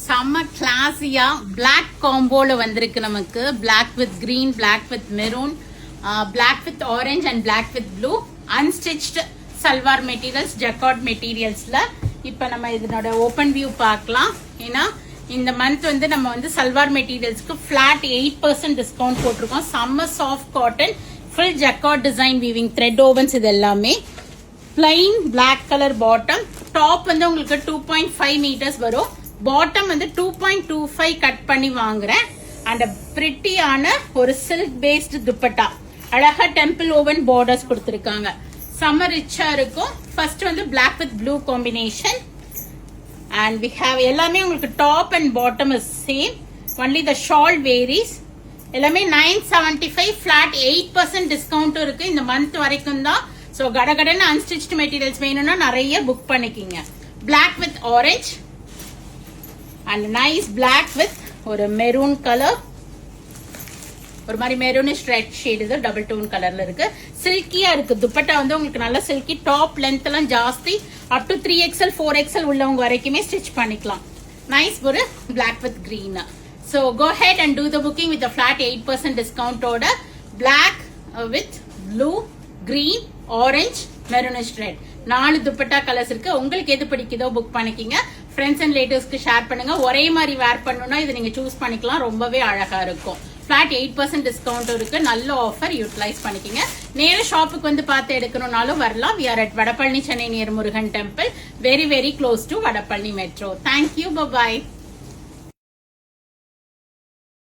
செம்ம கிளாஸியா பிளாக் காம்போல வந்திருக்கு நமக்கு. Black with green, black with maroon, black with orange and black with blue. Unstitched salwar materials, jacquard மெட்டீரியல்ஸ்ல. இப்ப நம்ம இதனோட ஓபன் வியூ பார்க்கலாம். ஏன்னா இந்த மந்த் வந்து நம்ம வந்து சல்வார் மெட்டீரியல்ஸ்க்கு பிளாட் 8% டிஸ்கவுண்ட் போட்டிருக்கோம். செம்ம soft cotton, full jacquard design weaving, thread wovens, இது எல்லாமே. Plain black colour bottom. Top வந்து உங்களுக்கு 2.5 மீட்டர்ஸ் வரும். பாட்டம் வந்து 2.25 கட் பண்ணி வாங்குறேன். அண்ட் பிரிட்டியான ஒரு சில்க் பேஸ்ட் துப்பட்டா, அழகா டெம்பிள் ஓவன் பார்டர்ஸ் கொடுத்திருக்காங்க. செம்ம ரிச்சா இருக்கும். ஃபர்ஸ்ட் வந்து black with blue combination. And we have எல்லாமே உங்களுக்கு top and bottom is same, only the shawl varies. எல்லாமே 975 பிளாட் 8% டிஸ்கவுண்ட் இருக்கு இந்த மந்த் வரைக்கும் தான். ஸோ கடகடன்னு அன்ஸ்டிச்டு மெட்டீரியல்ஸ் வேணும்னா நிறைய புக் பண்ணிக்கிங்க. Black with orange and nice black with ஒரு மெரூன் கலர், ஒரு மாதிரி மெரூனிஷ் ரெட் ஷேட், இது டபுள் டோன் கலர்ல இருக்கு. சில்கியா இருக்கு. துப்பட்டா வந்து உங்களுக்கு நல்ல சில்கி, டாப் லென்த் எல்லாம் ஜாஸ்தி, அப் டு 3XL 4XL உள்ளவங்க வரைக்குமே ஸ்டிச் பண்ணிக்கலாம். நைஸ் ஒரு black with green. So go ahead and do the booking with the flat 8% discount order. Black with blue, green, orange, maroonish red. 4 dupatta colours இருக்கு. உங்களுக்கு எது பிடிக்குதோ புக் பண்ணிக்கிங்க. ஃப்ரெண்ட்ஸ் அண்ட் ரிலேட்டிவ்ஸ்க்கு ஷேர் பண்ணுங்க. ஒரே மாதிரி வேர் பண்ணணும்னா இதை நீங்க சூஸ் பண்ணிக்கலாம். ரொம்பவே அழகா இருக்கும். பிளாட் 8% டிஸ்கவுண்ட் இருக்கு. நல்ல ஆஃபர், யூட்டிலைஸ் பண்ணிக்கிங்க. நேர ஷாப்புக்கு வந்து பார்த்து எடுக்கணும்னாலும் வரலாம். We are at Vadapalani, Chennai, near Murugan temple, very very close to Vadapalani metro. Thank you, bye bye.